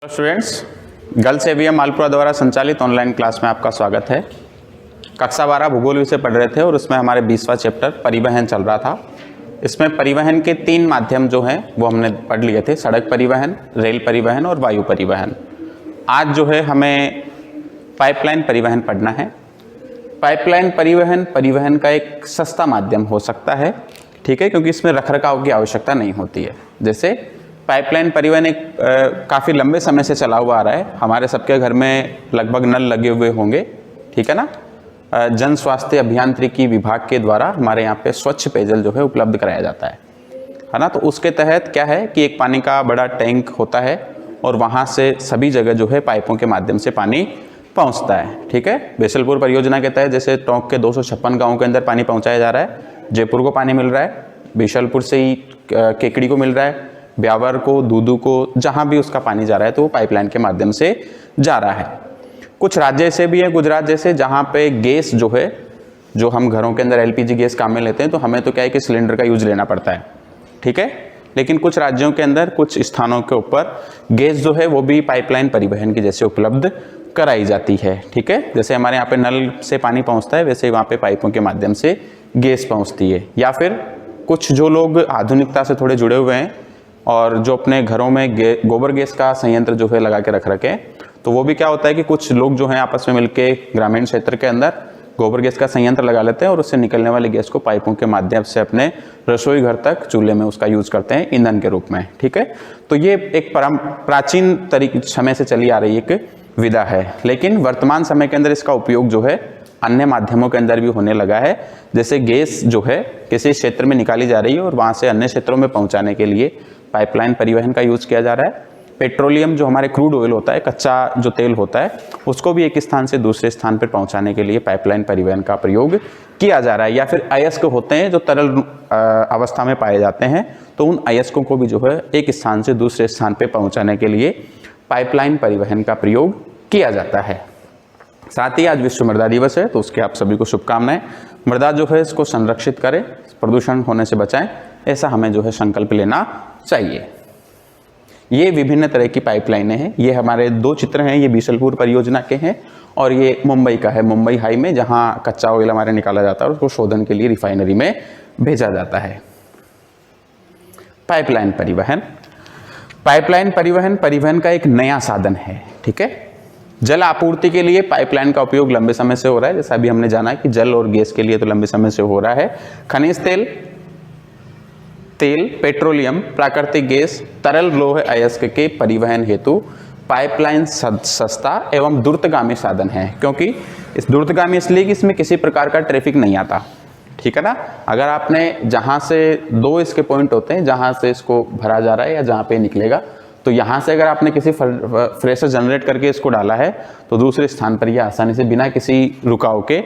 Students, girls AVM Malpura द्वारा संचालित online class में आपका स्वागत है। कक्षा 12 भूगोल विषय पढ़ रहे थे और उसमें हमारे 20वां चैप्टर परिवहन चल रहा था। इसमें परिवहन के 3 माध्यम जो हैं वो हमने पढ़ लिए थे, सड़क परिवहन, रेल परिवहन और वायु परिवहन। आज जो है हमें पाइपलाइन परिवहन पढ़ना है। पाइपलाइन परिवहन परिवहन का एक सस्ता माध्यम हो सकता है, ठीक है, क्योंकि इसमें रखरखाव की आवश्यकता नहीं होती है। जैसे पाइपलाइन परिवहन एक काफ़ी लंबे समय से चला हुआ आ रहा है। हमारे सबके घर में लगभग नल लगे हुए होंगे, ठीक है ना। जन स्वास्थ्य अभियांत्रिकी विभाग के द्वारा हमारे यहाँ पे स्वच्छ पेयजल जो है उपलब्ध कराया जाता है ना। तो उसके तहत क्या है कि एक पानी का बड़ा टैंक होता है और वहाँ से सभी जगह जो है पाइपों के माध्यम से पानी पहुँचता है, ठीक है। बेसलपुर परियोजना के तहत जैसे टोंक के 256 गाँव के अंदर पानी पहुँचाया जा रहा है, जयपुर को पानी मिल रहा है, बिशलपुर से ही केकड़ी को मिल रहा है, ब्यावर को, दूदू को, जहाँ भी उसका पानी जा रहा है तो वो पाइपलाइन के माध्यम से जा रहा है। कुछ राज्य ऐसे भी है, गुजरात जैसे, जहाँ पे गैस जो है, जो हम घरों के अंदर एलपीजी गैस काम में लेते हैं तो हमें तो क्या है कि सिलेंडर का यूज लेना पड़ता है, ठीक है। लेकिन कुछ राज्यों के अंदर, कुछ स्थानों के ऊपर गैस जो है वो भी पाइपलाइन परिवहन की जैसे उपलब्ध कराई जाती है, ठीक है। जैसे हमारे यहाँ पे नल से पानी पहुँचता है वैसे वहाँ पे पाइपों के माध्यम से गैस पहुँचती है। या फिर कुछ जो लोग आधुनिकता से थोड़े जुड़े हुए हैं और जो अपने घरों में गोबर गैस का संयंत्र जो है लगा के रख रखे हैं, तो वो भी क्या होता है कि कुछ लोग जो हैं आपस में मिलके ग्रामीण क्षेत्र के अंदर गोबर गैस का संयंत्र लगा लेते हैं और उससे निकलने वाली गैस को पाइपों के माध्यम से अपने रसोई घर तक चूल्हे में उसका यूज करते हैं ईंधन के रूप में, ठीक है। तो ये एक प्राचीन तरीके समय से चली आ रही एक विधा है, लेकिन वर्तमान समय के अंदर इसका उपयोग जो है अन्य माध्यमों के अंदर भी होने लगा है। जैसे गैस जो है किसी क्षेत्र में निकाली जा रही है और वहाँ से अन्य क्षेत्रों में पहुँचाने के लिए पाइपलाइन परिवहन का यूज किया जा रहा है। पेट्रोलियम जो हमारे क्रूड ऑयल होता है, कच्चा जो तेल होता है, उसको भी एक स्थान से दूसरे स्थान पर पहुंचाने के लिए पाइपलाइन परिवहन का प्रयोग किया जा रहा है। या फिर अयस्क होते हैं जो तरल अवस्था में पाए जाते हैं, तो उन अयस्कों को भी जो है एक स्थान से दूसरे स्थान पर पहुंचाने के लिए पाइपलाइन परिवहन का प्रयोग किया जाता है। साथ ही आज विश्व मृदा दिवस है, तो उसके आप सभी को शुभकामनाएं। मृदा जो है इसको संरक्षित करें, प्रदूषण होने से बचाएं, ऐसा हमें जो है संकल्प लेना चाहिए। ये विभिन्न तरह की पाइपलाइनें हैं। ये हमारे 2 चित्र हैं, ये बीसलपुर परियोजना के हैं और ये मुंबई का है, मुंबई हाई में, जहाँ कच्चा ऑयल हमारे निकाला जाता है और उसको शोधन के लिए रिफाइनरी में भेजा जाता है। पाइपलाइन परिवहन, पाइपलाइन परिवहन परिवहन का एक नया साधन है, ठीक है। जल आपूर्ति के लिए पाइपलाइन का उपयोग लंबे समय से हो रहा है। जैसा अभी हमने जाना कि जल और गैस के लिए तो लंबे समय से हो रहा है। खनिज तेल, पेट्रोलियम, प्राकृतिक गैस, तरल लौह अयस्क के परिवहन हेतु पाइपलाइन सस्ता एवं द्रुतगामी साधन है। क्योंकि इस द्रुतगामी इसलिए कि इसमें किसी प्रकार का ट्रैफिक नहीं आता, ठीक है ना। अगर आपने जहाँ से 2 इसके पॉइंट होते हैं जहाँ से इसको भरा जा रहा है या जहाँ पे निकलेगा, तो यहाँ से अगर आपने किसी फ्रेशर जनरेट करके इसको डाला है तो दूसरे स्थान पर यह आसानी से बिना किसी रुकाव के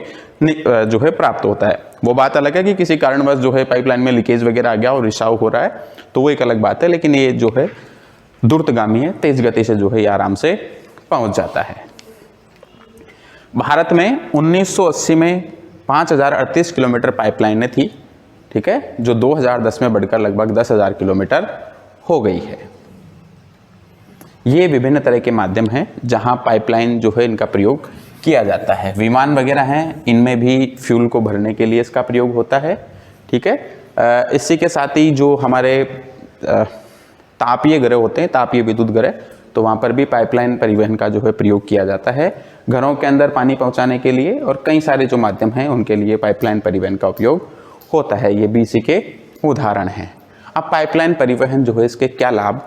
जो है प्राप्त होता है। वो बात अलग है कि किसी कारणवश जो है पाइपलाइन में लीकेज वगैरह आ गया और रिसाव हो रहा है, तो वो एक अलग बात है। लेकिन ये जो है द्रुतगामी है, तेज गति से जो है ये आराम से पहुँच जाता है। भारत में 1980 में 5038 किलोमीटर पाइपलाइनें थी, ठीक है, जो 2010 में बढ़कर लगभग 10,000 किलोमीटर हो गई है। ये विभिन्न तरह के माध्यम हैं जहां पाइपलाइन जो है इनका प्रयोग किया जाता है। विमान वगैरह हैं, इनमें भी फ्यूल को भरने के लिए इसका प्रयोग होता है, ठीक है। इसी के साथ ही जो हमारे तापीय ग्रह होते हैं, तापीय विद्युत ग्रह, तो वहाँ पर भी पाइपलाइन परिवहन का जो है प्रयोग किया जाता है घरों के अंदर पानी पहुँचाने के लिए। और कई सारे जो माध्यम हैं उनके लिए पाइपलाइन परिवहन का उपयोग होता है। ये भी इसी के उदाहरण हैं। अब पाइपलाइन परिवहन जो है इसके क्या लाभ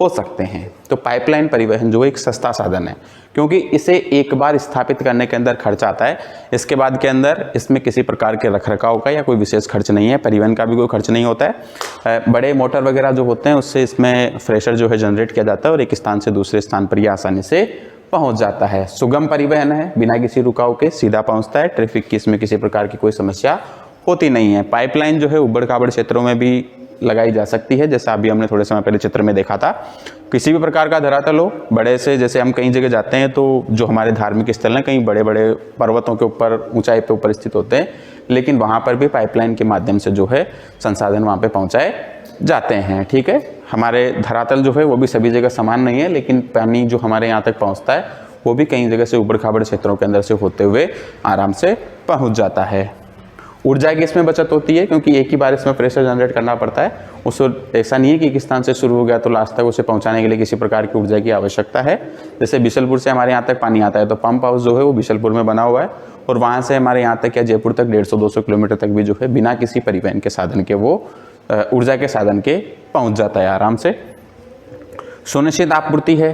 हो सकते हैं। तो पाइपलाइन परिवहन जो एक सस्ता साधन है, क्योंकि इसे एक बार स्थापित करने के अंदर खर्च आता है। इसके बाद के अंदर इसमें किसी प्रकार के रखरखाव का या कोई विशेष खर्च नहीं है, परिवहन का भी कोई खर्च नहीं होता है। बड़े मोटर वगैरह जो होते हैं उससे इसमें फ्रेशर जो है जनरेट किया जाता है और एक स्थान से दूसरे स्थान पर यह आसानी से पहुंच जाता है। सुगम परिवहन है, बिना किसी रुकाव के सीधा पहुंचता है। ट्रैफिक की इसमें किसी प्रकार की कोई समस्या होती नहीं है। पाइपलाइन जो है उबड़ खाबड़ क्षेत्रों में भी लगाई जा सकती है, जैसा अभी हमने थोड़े समय पहले चित्र में देखा था। किसी भी प्रकार का धरातल हो, बड़े से, जैसे हम कई जगह जाते हैं तो जो हमारे धार्मिक स्थल हैं कहीं बड़े बड़े पर्वतों के ऊपर, ऊंचाई पे ऊपर स्थित होते हैं, लेकिन वहाँ पर भी पाइपलाइन के माध्यम से जो है संसाधन वहाँ पे पहुँचाए जाते हैं। ठीक है, हमारे धरातल जो है वो भी सभी जगह समान नहीं है, लेकिन पानी जो हमारे यहाँ तक पहुँचता है वो भी कई जगह से ऊबड़ खाबड़ क्षेत्रों के अंदर से होते हुए आराम से पहुँच जाता है। ऊर्जा की इसमें बचत होती है क्योंकि एक ही बार इसमें प्रेशर जनरेट करना पड़ता है। उसको ऐसा नहीं है कि एक स्थान से शुरू हो गया तो लास्ट तक उसे पहुंचाने के लिए किसी प्रकार की ऊर्जा की आवश्यकता है। जैसे बिशलपुर से हमारे यहाँ तक पानी आता है तो पंप हाउस जो है वो बिशलपुर में बना हुआ है, और वहाँ से हमारे यहाँ तक या जयपुर तक 150-200 किलोमीटर तक भी जो है बिना किसी परिवहन के साधन के वो ऊर्जा के साधन के पहुँच जाता है आराम से। सुनिश्चित आपूर्ति है।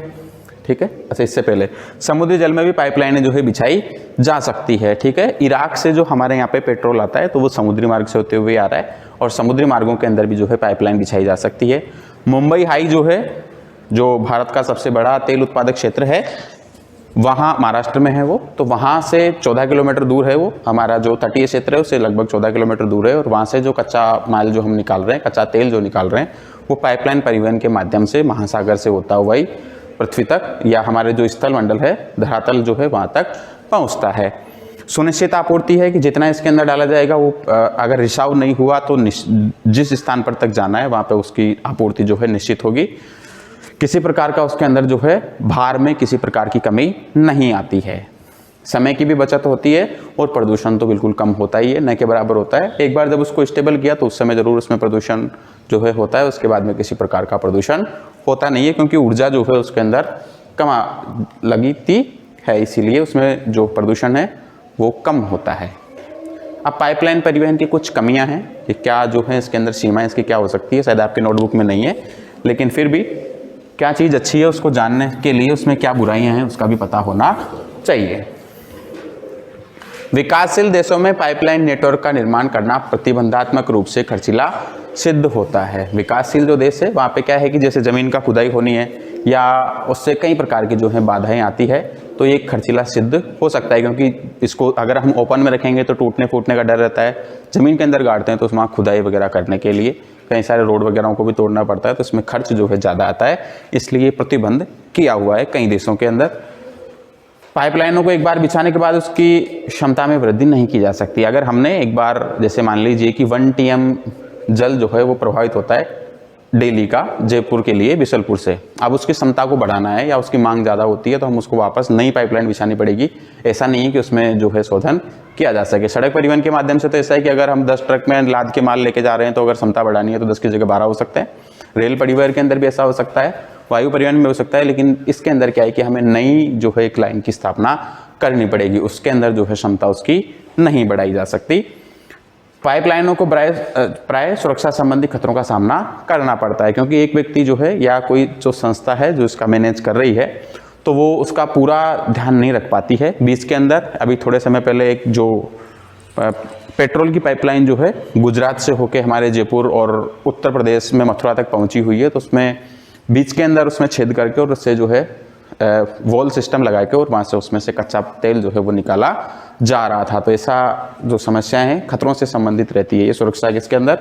ठीक है, अच्छा इससे पहले समुद्री जल में भी पाइपलाइनें जो है बिछाई जा सकती है। ठीक है, इराक से जो हमारे यहाँ पे पेट्रोल आता है तो वो समुद्री मार्ग से होते हुए आ रहा है, और समुद्री मार्गों के अंदर भी जो है पाइपलाइन बिछाई जा सकती है। मुंबई हाई जो है, जो भारत का सबसे बड़ा तेल उत्पादक क्षेत्र है, वहाँ महाराष्ट्र में है वो, तो वहाँ से 14 किलोमीटर दूर है वो। हमारा जो तटीय क्षेत्र है उससे लगभग 14 किलोमीटर दूर है, और वहाँ से जो कच्चा माल जो हम निकाल रहे हैं, कच्चा तेल जो निकाल रहे हैं, वो पाइपलाइन परिवहन के माध्यम से महासागर से होता हुआ ही पृथ्वी तक या हमारे जो स्थल मंडल है, धरातल जो है वहाँ तक पहुँचता है। सुनिश्चित आपूर्ति है कि जितना इसके अंदर डाला जाएगा वो अगर रिसाव नहीं हुआ तो जिस स्थान पर तक जाना है वहाँ पे उसकी आपूर्ति जो है निश्चित होगी। किसी प्रकार का उसके अंदर जो है भार में किसी प्रकार की कमी नहीं आती है। समय की भी बचत होती है, और प्रदूषण तो बिल्कुल कम होता ही है, न के बराबर होता है। एक बार जब उसको स्टेबल किया तो उस समय ज़रूर उसमें प्रदूषण जो है होता है, उसके बाद में किसी प्रकार का प्रदूषण होता नहीं है, क्योंकि ऊर्जा जो है उसके अंदर कम लगती है, इसीलिए उसमें जो प्रदूषण है वो कम होता है। अब पाइपलाइन परिवहन की कुछ कमियां हैं कि क्या जो है इसके अंदर सीमाएं इसकी क्या हो सकती है, शायद आपके नोटबुक में नहीं है, लेकिन फिर भी क्या चीज़ अच्छी है उसको जानने के लिए उसमें क्या बुराइयां हैं उसका भी पता होना चाहिए। विकासशील देशों में पाइपलाइन नेटवर्क का निर्माण करना प्रतिबंधात्मक रूप से खर्चीला सिद्ध होता है। विकासशील जो देश है वहाँ पे क्या है कि जैसे ज़मीन का खुदाई होनी है या उससे कई प्रकार की जो है बाधाएं आती है, तो ये खर्चीला सिद्ध हो सकता है, क्योंकि इसको अगर हम ओपन में रखेंगे तो टूटने फूटने का डर रहता है। ज़मीन के अंदर गाड़ते हैं तो उसमें खुदाई वगैरह करने के लिए कई सारे रोड वगैरह को भी तोड़ना पड़ता है, तो इसमें खर्च जो है ज़्यादा आता है, इसलिए प्रतिबंध किया हुआ है कई देशों के अंदर। पाइपलाइनों को एक बार बिछाने के बाद उसकी क्षमता में वृद्धि नहीं की जा सकती। अगर हमने एक बार जैसे मान लीजिए कि 1 TM जल जो है वो प्रभावित होता है डेली का जयपुर के लिए बिशलपुर से, अब उसकी क्षमता को बढ़ाना है या उसकी मांग ज़्यादा होती है तो हम उसको वापस नई पाइपलाइन बिछानी पड़ेगी। ऐसा नहीं है कि उसमें जो है शोधन किया जा सके। सड़क परिवहन के माध्यम से तो ऐसा है कि अगर हम 10 ट्रक में लाद के माल लेके जा रहे हैं तो अगर क्षमता बढ़ानी है तो 10 की जगह 12 हो सकते हैं। रेल परिवहन के अंदर भी ऐसा हो सकता है, वायु परिवहन में हो सकता है, लेकिन इसके अंदर क्या है कि हमें नई जो है एक लाइन की स्थापना करनी पड़ेगी, उसके अंदर जो है क्षमता उसकी नहीं बढ़ाई जा सकती। पाइपलाइनों को प्राय सुरक्षा संबंधी खतरों का सामना करना पड़ता है, क्योंकि एक व्यक्ति जो है या कोई जो संस्था है जो इसका मैनेज कर रही है तो वो उसका पूरा ध्यान नहीं रख पाती है। बीच के अंदर अभी थोड़े समय पहले एक जो पेट्रोल की पाइपलाइन जो है गुजरात से होके हमारे जयपुर और उत्तर प्रदेश में मथुरा तक पहुंची हुई है, तो उसमें बीच के अंदर उसमें छेद करके और उससे जो है वॉल सिस्टम लगा के और वहाँ से उसमें से कच्चा तेल जो है वो निकाला जा रहा था। तो ऐसा जो समस्याएं हैं खतरों से संबंधित रहती है ये सुरक्षा के इसके अंदर।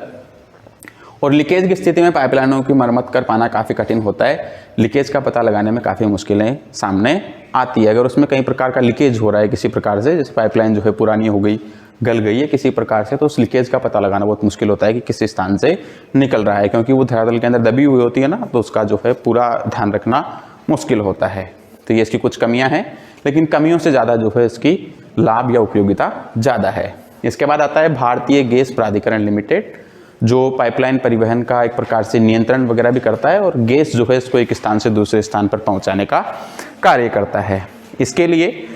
और लीकेज की स्थिति में पाइपलाइनों की मरम्मत कर पाना काफ़ी कठिन होता है। लीकेज का पता लगाने में काफ़ी मुश्किलें सामने आती है। अगर उसमें कई प्रकार का लीकेज हो रहा है किसी प्रकार से, जैसे पाइपलाइन जो है पुरानी हो गई, गल गई है किसी प्रकार से, तो उस लीकेज का पता लगाना बहुत मुश्किल होता है कि किस स्थान से निकल रहा है, क्योंकि वो धरातल के अंदर दबी हुई होती है ना, तो उसका जो है पूरा ध्यान रखना मुश्किल होता है। तो ये इसकी कुछ कमियां हैं, लेकिन कमियों से ज़्यादा जो है इसकी लाभ या उपयोगिता ज़्यादा है। इसके बाद आता है भारतीय गैस प्राधिकरण लिमिटेड, जो पाइपलाइन परिवहन का एक प्रकार से नियंत्रण वगैरह भी करता है और गैस जो है इसको एक स्थान से दूसरे स्थान पर पहुंचाने का कार्य करता है। इसके लिए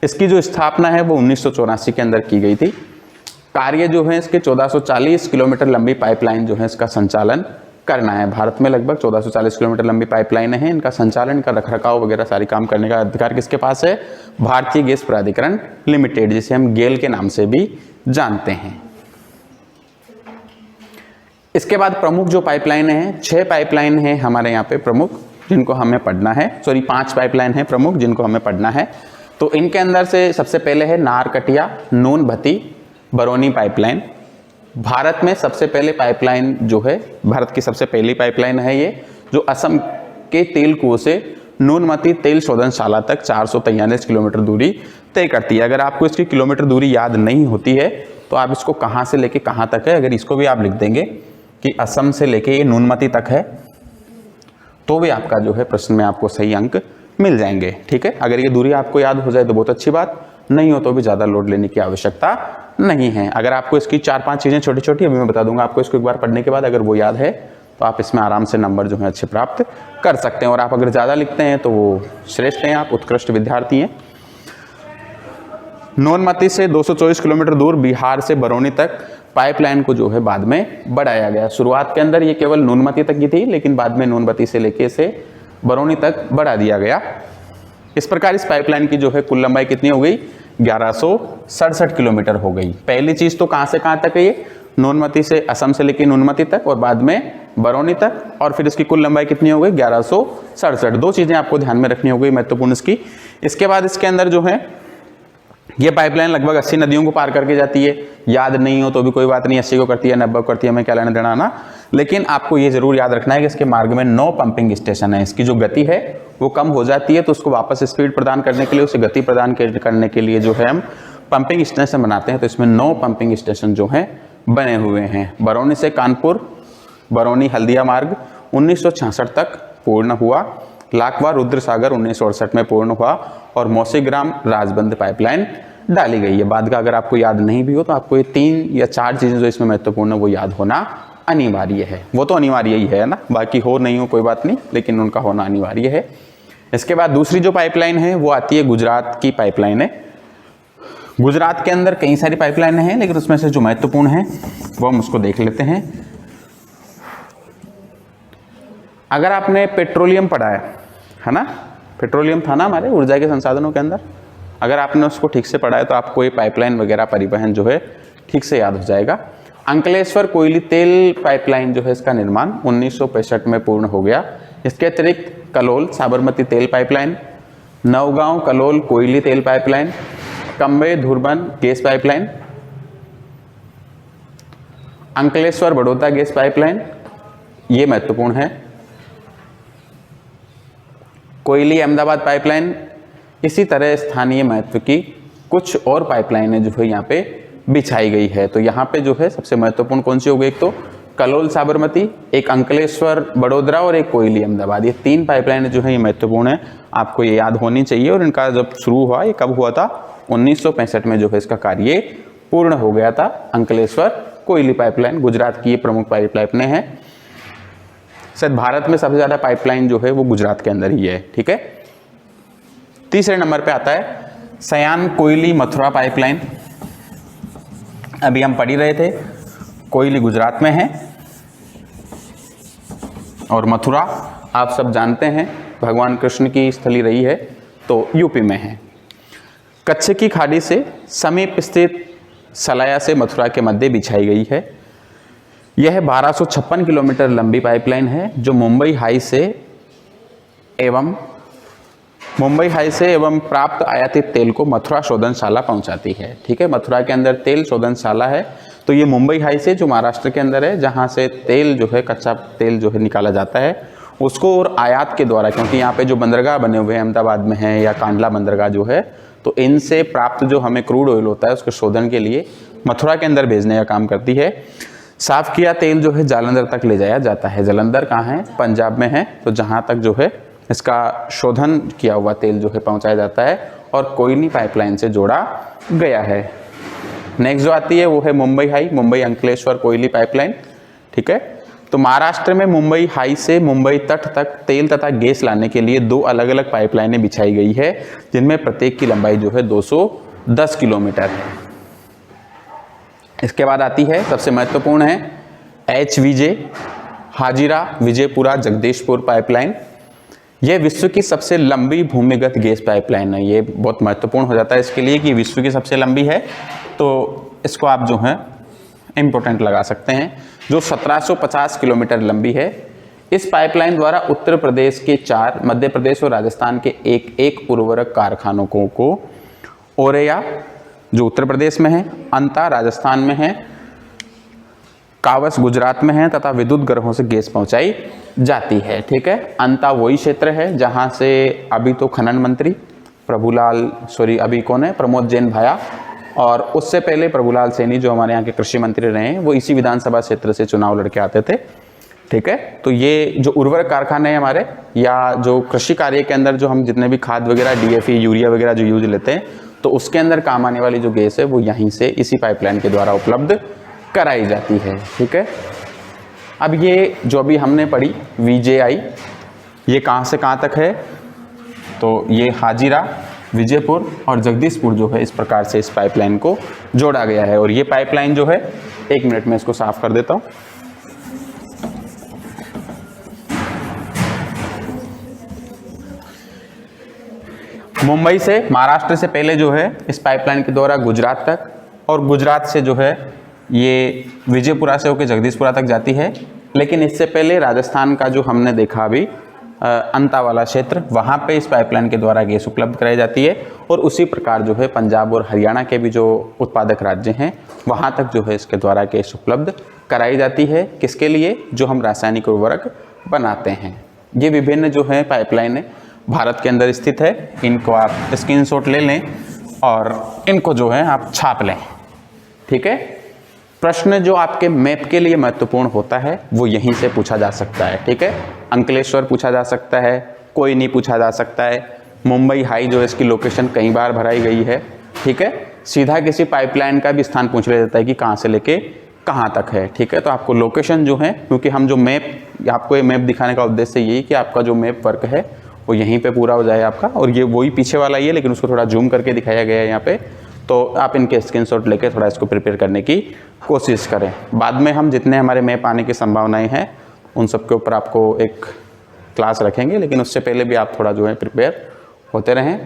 इसकी जो स्थापना है वो 1984 के अंदर की गई थी। कार्य जो है इसके 1440 किलोमीटर लंबी पाइपलाइन जो है इसका संचालन करना है। भारत में लगभग 1440 किलोमीटर लंबी पाइपलाइन है, इनका संचालन, इनका रखरखाव वगैरह सारी काम करने का अधिकार किसके पास है? भारतीय गैस प्राधिकरण लिमिटेड, जिसे हम गेल के नाम से भी जानते हैं। इसके बाद प्रमुख जो पाइपलाइन है, 6 पाइपलाइन है हमारे यहाँ पे प्रमुख जिनको हमें पढ़ना है, 5 पाइपलाइन है प्रमुख जिनको हमें पढ़ना है। तो इनके अंदर से सबसे पहले है नारकटिया नूनभती बरौनी पाइपलाइन। भारत में सबसे पहले पाइपलाइन जो है, भारत की सबसे पहली पाइपलाइन है ये, जो असम के तेल कुओं से नूनमती तेल शोधनशाला तक 443 किलोमीटर दूरी तय करती है। अगर आपको इसकी किलोमीटर दूरी याद नहीं होती है तो आप इसको कहाँ से लेके कहाँ तक है, अगर इसको भी आप लिख देंगे कि असम से लेके ये नुनमती तक है, तो भी आपका जो है प्रश्न में आपको सही अंक मिल जाएंगे। ठीक है, अगर ये दूरी आपको याद हो जाए तो बहुत अच्छी बात, नहीं हो तो भी ज़्यादा लोड लेने की आवश्यकता नहीं है। अगर आपको इसकी 4-5 चीज़ें छोटी छोटी अभी मैं बता दूंगा आपको, इसको एक बार पढ़ने के बाद अगर वो याद है तो आप इसमें आराम से नंबर जो है अच्छे प्राप्त कर सकते हैं। और आप अगर ज़्यादा लिखते हैं तो वो श्रेष्ठ हैं, आप उत्कृष्ट विद्यार्थी हैं। नोनमती से 224 किलोमीटर दूर बिहार से बरौनी तक पाइपलाइन को जो है बाद में बढ़ाया गया। शुरुआत के अंदर ये केवल नूनमती तक की थी, लेकिन बाद में नूनमती से लेके इसे बरौनी तक बढ़ा दिया गया। इस प्रकार इस पाइपलाइन की जो है कुल लंबाई कितनी हो गई, 1167 किलोमीटर हो गई। पहली चीज तो कहां से कहां तक है ये, नूनमती से असम से लेके नूनमती तक और बाद में बरौनी तक, और फिर इसकी कुल लंबाई कितनी हो गई 1167। दो चीजें आपको ध्यान में रखनी होगी महत्वपूर्ण इसकी। इसके बाद इसके अंदर जो है ये पाइपलाइन लगभग 80 नदियों को पार करके जाती है। याद नहीं हो तो भी कोई बात नहीं, 80 को करती है 90 को करती है, मैं क्या लेना देना ना। लेकिन आपको ये जरूर याद रखना है कि इसके मार्ग में 9 पंपिंग स्टेशन है। इसकी जो गति है वो कम हो जाती है, तो उसको वापस स्पीड प्रदान करने के लिए, उसे गति प्रदान करने के लिए जो है हम पंपिंग स्टेशन बनाते हैं। तो इसमें 9 पंपिंग स्टेशन जो हैं बने हुए हैं। बरौनी से कानपुर बरौनी हल्दिया मार्ग 1966 तक पूर्ण हुआ। लाखवा रुद्र सागर 1968 में पूर्ण हुआ और मौसीग्राम राजबंद पाइपलाइन डाली गई है। बाद का अगर आपको याद नहीं भी हो तो आपको ये 3 या 4 चीज़ें जो इसमें महत्वपूर्ण है वो याद होना अनिवार्य है। वो तो अनिवार्य ही है ना, बाकी हो नहीं हो कोई बात नहीं, लेकिन उनका होना अनिवार्य है। इसके बाद दूसरी जो पाइपलाइन है वो आती है गुजरात की पाइपलाइन है। गुजरात के अंदर कई सारी पाइपलाइनें हैं, लेकिन उसमें से जो महत्वपूर्ण है वो हम उसको देख लेते हैं। अगर आपने पेट्रोलियम पढ़ा है ना, पेट्रोलियम था ना हमारे ऊर्जा के संसाधनों के अंदर, अगर आपने उसको ठीक से पढ़ा है तो आपको ये पाइपलाइन वगैरह परिवहन जो है ठीक से याद हो जाएगा। अंकलेश्वर कोयली तेल पाइपलाइन जो है इसका निर्माण 1965 में पूर्ण हो गया। इसके अतिरिक्त कलोल साबरमती तेल पाइपलाइन, नौगांव कलोल कोयली तेल pipeline, Cambay Dhuvaran gas pipeline, Ankleshwar Baroda gas pipeline, ये महत्वपूर्ण है। कोयली अहमदाबाद पाइपलाइन, इसी तरह स्थानीय महत्व की कुछ और पाइपलाइनें जो है यहाँ पे बिछाई गई है। तो यहाँ पे जो है सबसे महत्वपूर्ण कौन सी हो गई, एक तो कलोल साबरमती, एक अंकलेश्वर बड़ोदरा और एक कोयली अहमदाबाद। ये 3 पाइपलाइनें जो है ये महत्वपूर्ण है, आपको ये याद होनी चाहिए। और इनका जब शुरू हुआ ये कब हुआ था, 1965 में जो है इसका कार्य पूर्ण हो गया था। अंकलेश्वर कोयली पाइपलाइन गुजरात की ये प्रमुख पाइपलाइनें हैं। शायद भारत में सबसे ज़्यादा पाइपलाइन जो है वो गुजरात के अंदर ही है। ठीक है, तीसरे नंबर पे आता है सयान कोयली मथुरा पाइपलाइन। अभी हम पढ़ ही रहे थे, कोयली गुजरात में है और मथुरा आप सब जानते हैं भगवान कृष्ण की स्थली रही है, तो यूपी में है। कच्छ की खाड़ी से समीप स्थित सलाया से मथुरा के मध्य बिछाई गई है। यह 1256 किलोमीटर लंबी पाइपलाइन है जो मुंबई हाई से एवं प्राप्त आयातित तेल को मथुरा शोधनशाला पहुंचाती है। ठीक है, मथुरा के अंदर तेल शोधनशाला है, तो ये मुंबई हाई से जो महाराष्ट्र के अंदर है, जहां से तेल जो है कच्चा तेल जो है निकाला जाता है उसको, और आयात के द्वारा, क्योंकि यहाँ पे जो बंदरगाह बने हुए हैं अहमदाबाद में है या कांडला बंदरगाह जो है, तो इनसे प्राप्त जो हमें क्रूड ऑयल होता है उसके शोधन के लिए मथुरा के अंदर भेजने का काम करती है। साफ किया तेल जो है जालंधर तक ले जाया जाता है। जालंधर कहाँ है, पंजाब में है, तो जहाँ तक जो है इसका शोधन किया हुआ तेल जो है पहुँचाया जाता है और कोयली पाइपलाइन से जोड़ा गया है। नेक्स्ट जो आती है वो है मुंबई हाई, मुंबई अंकलेश्वर कोयली पाइपलाइन। ठीक है, तो महाराष्ट्र में मुंबई हाई से मुंबई तट तक तेल तथा गैस लाने के लिए 2 अलग अलग पाइपलाइनें बिछाई गई है, जिनमें प्रत्येक की लंबाई जो है 210 किलोमीटर है। इसके बाद आती है सबसे महत्वपूर्ण है HVJ हाजिरा विजयपुरा जगदीशपुर पाइपलाइन। यह विश्व की सबसे लंबी भूमिगत गैस पाइपलाइन है। ये बहुत महत्वपूर्ण हो जाता है इसके लिए कि विश्व की सबसे लंबी है, तो इसको आप जो है इम्पोर्टेंट लगा सकते हैं, जो 1750 किलोमीटर लंबी है। इस पाइपलाइन द्वारा उत्तर प्रदेश के 4, मध्य प्रदेश और राजस्थान के एक उर्वरक कारखानों को ओरेया जो उत्तर प्रदेश में है, अंता राजस्थान में है, कावस गुजरात में है तथा विद्युत ग्रहों से गैस पहुंचाई जाती है। ठीक है, अंता वही क्षेत्र है जहां से अभी तो खनन मंत्री प्रमोद जैन भाया और उससे पहले प्रभुलाल सैनी जो हमारे यहाँ के कृषि मंत्री रहे हैं, वो इसी विधानसभा क्षेत्र से चुनाव लड़के आते थे। ठीक है, तो ये जो उर्वरक कारखाने हैं हमारे, या जो कृषि कार्य के अंदर जो हम जितने भी खाद वगैरह, DAP, यूरिया वगैरह जो यूज लेते हैं, तो उसके अंदर काम आने वाली जो गैस है वो यहीं से इसी पाइपलाइन के द्वारा उपलब्ध कराई जाती है। ठीक है, अब ये जो अभी हमने पढ़ी VJI, ये कहाँ से कहाँ तक है, तो ये हाजीरा, विजयपुर और जगदीशपुर जो है, इस प्रकार से इस पाइपलाइन को जोड़ा गया है। और ये पाइपलाइन जो है, 1 मिनट में इसको साफ कर देता हूँ। मुंबई से, महाराष्ट्र से पहले जो है इस पाइपलाइन के द्वारा गुजरात तक, और गुजरात से जो है ये विजयपुरा से होकर जगदीशपुरा तक जाती है। लेकिन इससे पहले राजस्थान का जो हमने देखा अभी अंता वाला क्षेत्र, वहाँ पे इस पाइपलाइन के द्वारा गैस उपलब्ध कराई जाती है। और उसी प्रकार जो है पंजाब और हरियाणा के भी जो उत्पादक राज्य हैं, वहाँ तक जो है इसके द्वारा गैस उपलब्ध कराई जाती है। किसके लिए? जो हम रासायनिक उर्वरक बनाते हैं। ये विभिन्न जो है पाइपलाइनें भारत के अंदर स्थित है। इनको आप स्क्रीनशॉट ले लें और इनको जो है आप छाप लें। ठीक है, प्रश्न जो आपके मैप के लिए महत्वपूर्ण होता है वो यहीं से पूछा जा सकता है। ठीक है, अंकलेश्वर पूछा जा सकता है, कोई नहीं पूछा जा सकता है। मुंबई हाई जो है इसकी लोकेशन कई बार भराई गई है। ठीक है, सीधा किसी पाइपलाइन का भी स्थान पूछ लिया जाता है कि कहाँ से लेके कहाँ तक है। ठीक है, तो आपको लोकेशन जो है, क्योंकि हम जो मैप, आपको ये मैप दिखाने का उद्देश्य यही कि आपका जो मैप वर्क है वो यहीं पे पूरा हो जाए आपका। और ये वही पीछे वाला ही है, लेकिन उसको थोड़ा जूम करके दिखाया गया है यहाँ पे। तो आप इनके स्क्रीनशॉट लेके थोड़ा इसको प्रिपेयर करने की कोशिश करें। बाद में हम जितने हमारे मैप आने की संभावनाएं हैं उन सब के ऊपर आपको एक क्लास रखेंगे, लेकिन उससे पहले भी आप थोड़ा जो है प्रिपेयर होते रहें।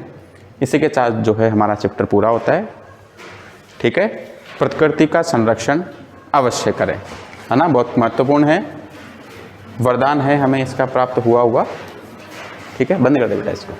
इसी के साथ जो है हमारा चैप्टर पूरा होता है। ठीक है, प्रकृति का संरक्षण अवश्य करें, है ना, बहुत महत्वपूर्ण है, वरदान है हमें इसका प्राप्त हुआ। ठीक है, बंद कर दे बेटा इसको।